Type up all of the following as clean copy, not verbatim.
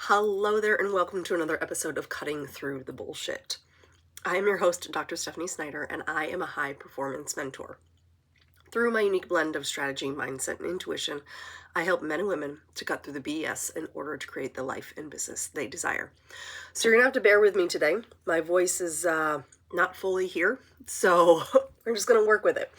Hello there, and welcome to another episode of Cutting Through the Bullshit. I am your host, Dr. Stephanie Snyder, and I am a high performance mentor. Through my unique blend of strategy, mindset, and intuition, I help men and women to cut through the BS in order to create the life and business they desire. So you're gonna have to bear with me today. My voice is not fully here, so we're just gonna work with it.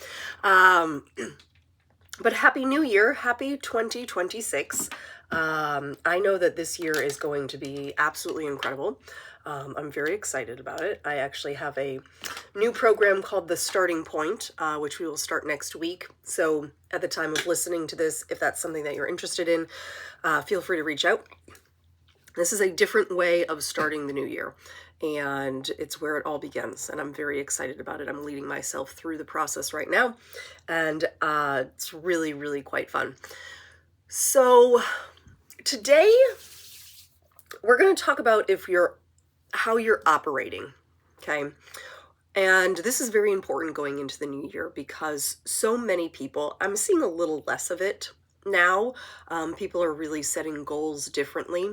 But Happy New Year, happy 2026. I know that this year is going to be absolutely incredible. I'm very excited about it. I actually have a new program called The Starting Point, which we will start next week. So at the time of listening to this, if that's something that you're interested in, feel free to reach out. This is a different way of starting the new year, and it's where it all begins, and I'm very excited about it. I'm leading myself through the process right now, and it's really, really quite fun. So today, we're going to talk about how you're operating, okay? And this is very important going into the new year because so many people, I'm seeing a little less of it now. People are really setting goals differently.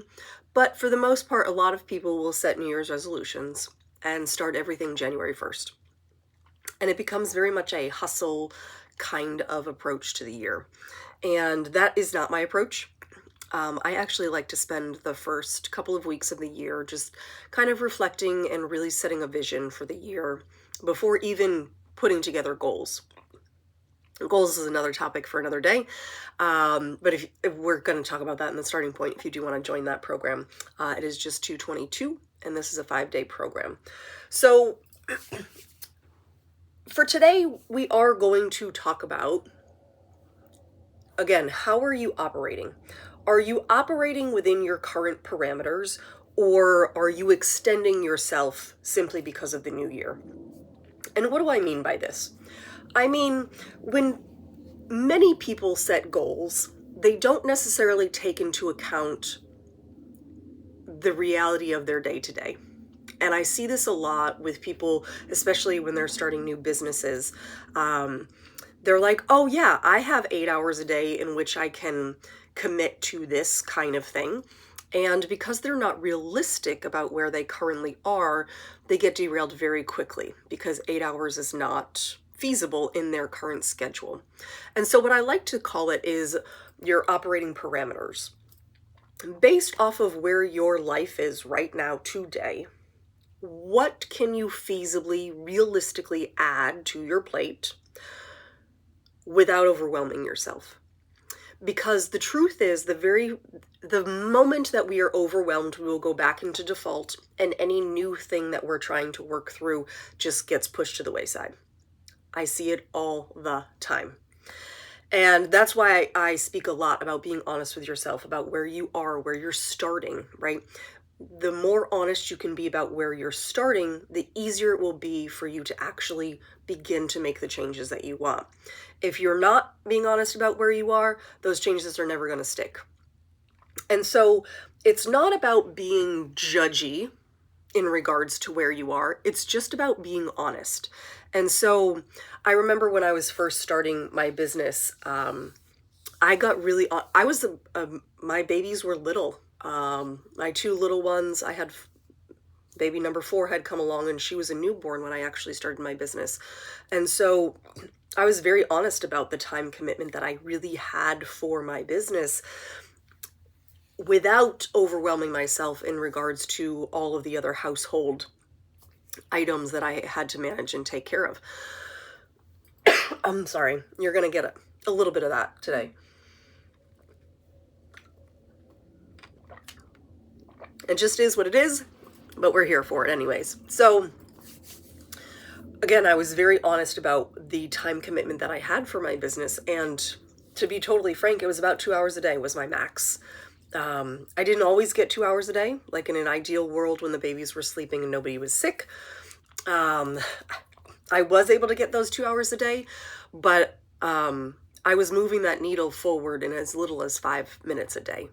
But for the most part, a lot of people will set New Year's resolutions and start everything January 1st. And it becomes very much a hustle kind of approach to the year. And that is not my approach. I actually like to spend the first couple of weeks of the year just kind of reflecting and really setting a vision for the year before even putting together goals. Goals is another topic for another day, but if we're going to talk about that in the starting point, if you do want to join that program, it is just $222, and this is a 5-day program. So for today, we are going to talk about, again, how are you operating? Are you operating within your current parameters, or are you extending yourself simply because of the new year? And what do I mean by this? I mean, when many people set goals, they don't necessarily take into account the reality of their day-to-day. And I see this a lot with people, especially when they're starting new businesses. They're like, oh yeah, I have 8 hours a day in which I can commit to this kind of thing. And because they're not realistic about where they currently are, they get derailed very quickly because 8 hours is not feasible in their current schedule. And so what I like to call it is your operating parameters. Based off of where your life is right now today, what can you feasibly, realistically add to your plate without overwhelming yourself? Because the truth is, the moment that we are overwhelmed, we will go back into default, and any new thing that we're trying to work through just gets pushed to the wayside. I see it all the time. And that's why I speak a lot about being honest with yourself about where you are, where you're starting, right? The more honest you can be about where you're starting, the easier it will be for you to actually begin to make the changes that you want. If you're not being honest about where you are, those changes are never going to stick. And so it's not about being judgy in regards to where you are. It's just about being honest. And so I remember when I was first starting my business, I got really, my babies were little. My 2 little ones, I had baby number 4 had come along, and she was a newborn when I actually started my business. And so I was very honest about the time commitment that I really had for my business without overwhelming myself in regards to all of the other household items that I had to manage and take care of. I'm sorry, you're going to get a little bit of that today. It just is what it is, but we're here for it anyways. So again, I was very honest about the time commitment that I had for my business, and to be totally frank, it was about 2 hours a day was my max. I didn't always get 2 hours a day, like in an ideal world when the babies were sleeping and nobody was sick. I was able to get those 2 hours a day, but I was moving that needle forward in as little as 5 minutes a day.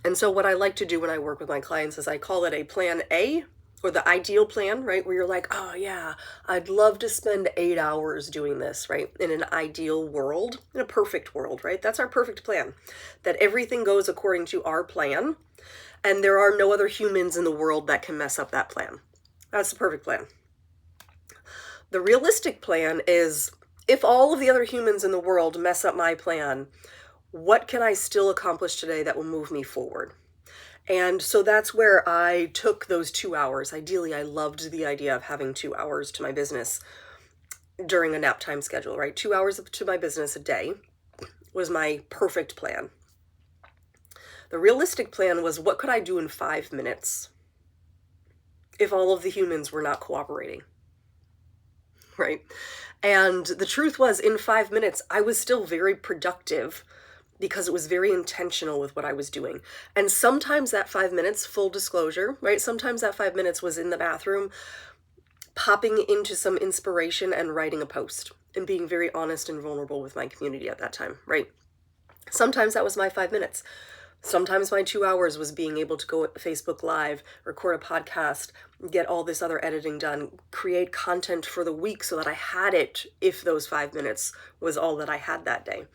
And so what I like to do when I work with my clients is I call it a plan A, or the ideal plan, right? Where you're like, oh yeah, I'd love to spend 8 hours doing this, right? In an ideal world, in a perfect world, right? That's our perfect plan, that everything goes according to our plan. And there are no other humans in the world that can mess up that plan. That's the perfect plan. The realistic plan is, if all of the other humans in the world mess up my plan, what can I still accomplish today that will move me forward? And so that's where I took those 2 hours. Ideally, I loved the idea of having 2 hours to my business during a nap time schedule, right? 2 hours to my business a day was my perfect plan. The realistic plan was, what could I do in 5 minutes if all of the humans were not cooperating, right? And the truth was, in 5 minutes, I was still very productive because it was very intentional with what I was doing. And sometimes that 5 minutes, full disclosure, right? Sometimes that 5 minutes was in the bathroom, popping into some inspiration and writing a post and being very honest and vulnerable with my community at that time, right? Sometimes that was my 5 minutes. Sometimes my 2 hours was being able to go Facebook Live, record a podcast, get all this other editing done, create content for the week so that I had it if those 5 minutes was all that I had that day.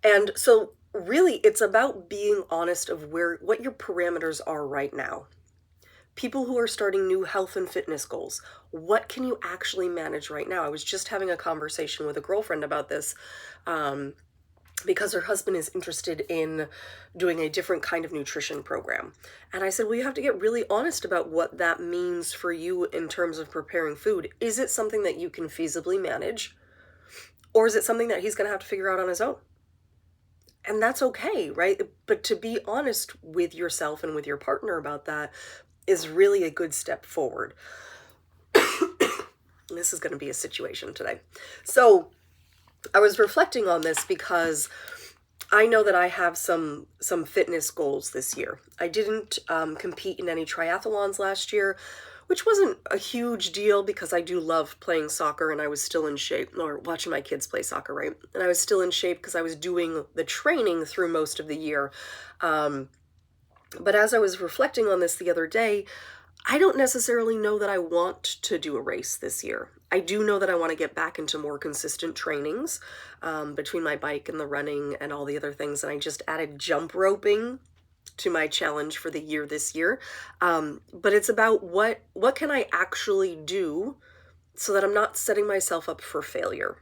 And so really it's about being honest of what your parameters are right now. People who are starting new health and fitness goals, what can you actually manage right now? I was just having a conversation with a girlfriend about this, because her husband is interested in doing a different kind of nutrition program. And I said, well, you have to get really honest about what that means for you in terms of preparing food. Is it something that you can feasibly manage? Or is it something that he's going to have to figure out on his own? And that's okay, right? But to be honest with yourself and with your partner about that is really a good step forward. This is going to be a situation today. So I was reflecting on this because I know that I have some fitness goals this year. I didn't compete in any triathlons last year, which wasn't a huge deal because I do love playing soccer and I was still in shape, or watching my kids play soccer, right? And I was still in shape because I was doing the training through most of the year. But as I was reflecting on this the other day, I don't necessarily know that I want to do a race this year. I do know that I want to get back into more consistent trainings between my bike and the running and all the other things. And I just added jump roping to my challenge for the year this year. But it's about what can I actually do so that I'm not setting myself up for failure.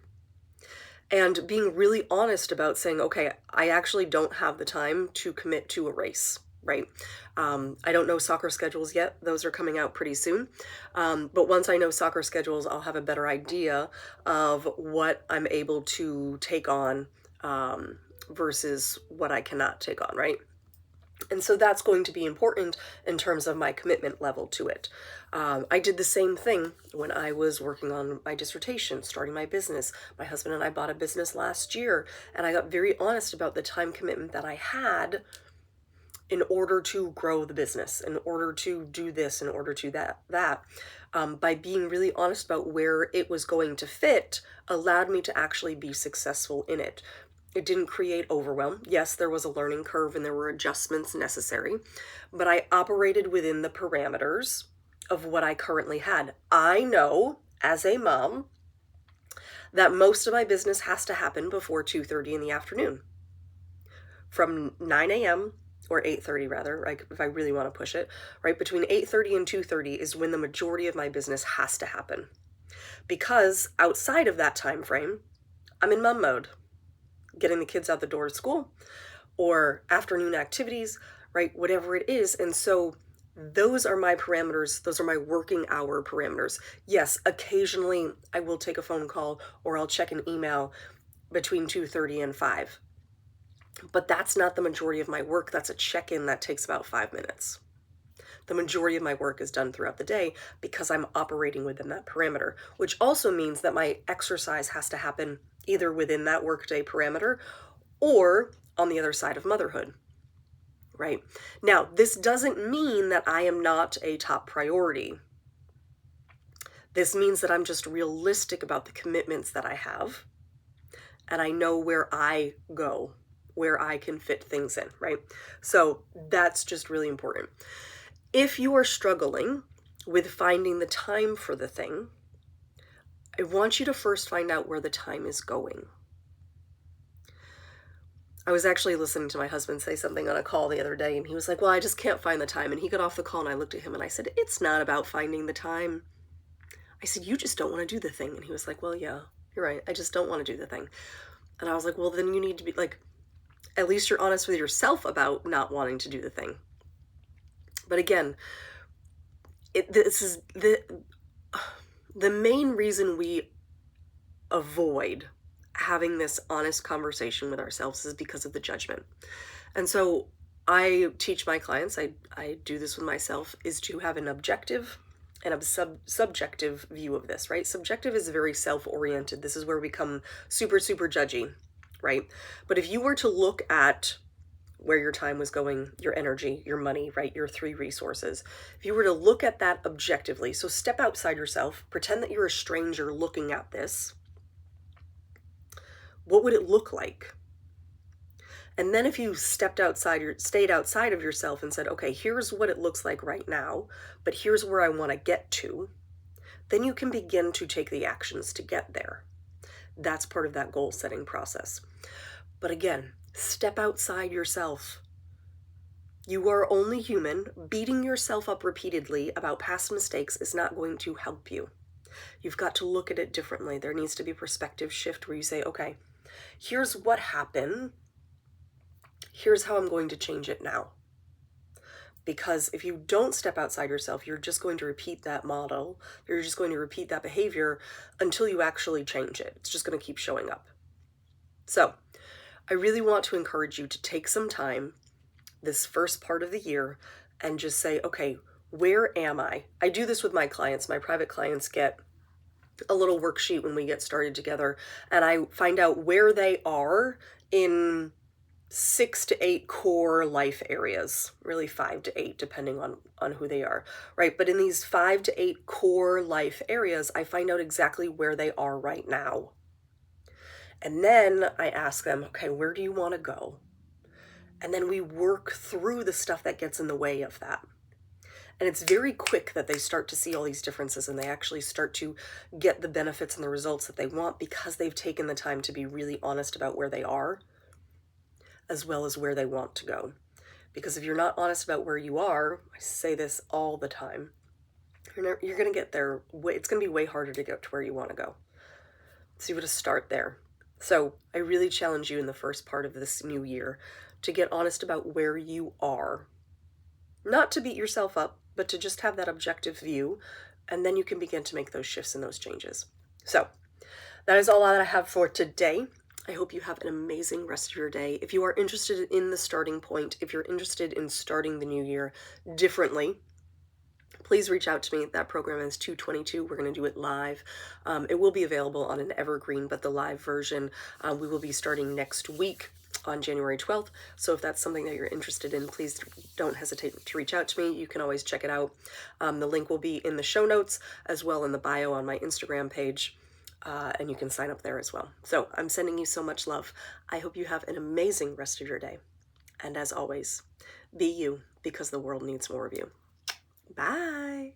And being really honest about saying, okay, I actually don't have the time to commit to a race. Right? I don't know soccer schedules yet. Those are coming out pretty soon. But once I know soccer schedules, I'll have a better idea of what I'm able to take on versus what I cannot take on, right? And so that's going to be important in terms of my commitment level to it. I did the same thing when I was working on my dissertation, starting my business. My husband and I bought a business last year, and I got very honest about the time commitment that I had in order to grow the business, in order to do this, in order to that. By being really honest about where it was going to fit, allowed me to actually be successful in it. It didn't create overwhelm. Yes, there was a learning curve and there were adjustments necessary, but I operated within the parameters of what I currently had. I know, as a mom, that most of my business has to happen before 2:30 in the afternoon. From 9 a.m., or 8:30 rather, like if I really want to push it, right? Between 8:30 and 2:30 is when the majority of my business has to happen. Because outside of that time frame, I'm in mom mode, getting the kids out the door to school or afternoon activities, right? Whatever it is. And so those are my parameters. Those are my working hour parameters. Yes, occasionally I will take a phone call or I'll check an email between 2:30 and 5. But that's not the majority of my work. That's a check-in that takes about 5 minutes. The majority of my work is done throughout the day because I'm operating within that parameter, which also means that my exercise has to happen either within that workday parameter or on the other side of motherhood, right? Now, this doesn't mean that I am not a top priority. This means that I'm just realistic about the commitments that I have, and I know where I go, where I can fit things in, right? So that's just really important. If you are struggling with finding the time for the thing, I want you to first find out where the time is going. I was actually listening to my husband say something on a call the other day, and he was like, well, I just can't find the time. And he got off the call, and I looked at him and I said, it's not about finding the time. I said, you just don't want to do the thing. And he was like, well, yeah, you're right. I just don't want to do the thing. And I was like, well, then you need to be like, at least you're honest with yourself about not wanting to do the thing. But again, this is the main reason we avoid having this honest conversation with ourselves is because of the judgment. And so I teach my clients, I do this with myself, is to have an objective and a subjective view of this, right? Subjective is very self-oriented. This is where we become super, super judgy, right? But if you were to look at where your time was going, your energy, your money, right? Your 3 resources. If you were to look at that objectively, so step outside yourself, pretend that you're a stranger looking at this, what would it look like? And then if you stayed outside of yourself and said, okay, here's what it looks like right now, but here's where I want to get to, then you can begin to take the actions to get there. That's part of that goal setting process. But again, step outside yourself. You are only human. Beating yourself up repeatedly about past mistakes is not going to help you. You've got to look at it differently. There needs to be a perspective shift where you say, okay, here's what happened. Here's how I'm going to change it now. Because if you don't step outside yourself, you're just going to repeat that model. You're just going to repeat that behavior until you actually change it. It's just going to keep showing up. So I really want to encourage you to take some time this first part of the year and just say, okay, where am I? I do this with my clients. My private clients get a little worksheet when we get started together, and I find out where they are in 6 to 8 core life areas, really 5 to 8, depending on who they are, right? But in these 5 to 8 core life areas, I find out exactly where they are right now. And then I ask them, okay, where do you want to go? And then we work through the stuff that gets in the way of that. And it's very quick that they start to see all these differences and they actually start to get the benefits and the results that they want because they've taken the time to be really honest about where they are as well as where they want to go. Because if you're not honest about where you are, I say this all the time, you're going to get there. It's going to be way harder to get to where you want to go. So you got to start there. So I really challenge you in the first part of this new year to get honest about where you are. Not to beat yourself up, but to just have that objective view, and then you can begin to make those shifts and those changes. So that is all that I have for today. I hope you have an amazing rest of your day. If you are interested in the starting point, if you're interested in starting the new year differently, please reach out to me. That program is 222. We're going to do it live. It will be available on an evergreen, but the live version we will be starting next week on January 12th. So if that's something that you're interested in, please don't hesitate to reach out to me. You can always check it out. The link will be in the show notes as well in the bio on my Instagram page. And you can sign up there as well. So I'm sending you so much love. I hope you have an amazing rest of your day. And as always, be you because the world needs more of you. Bye.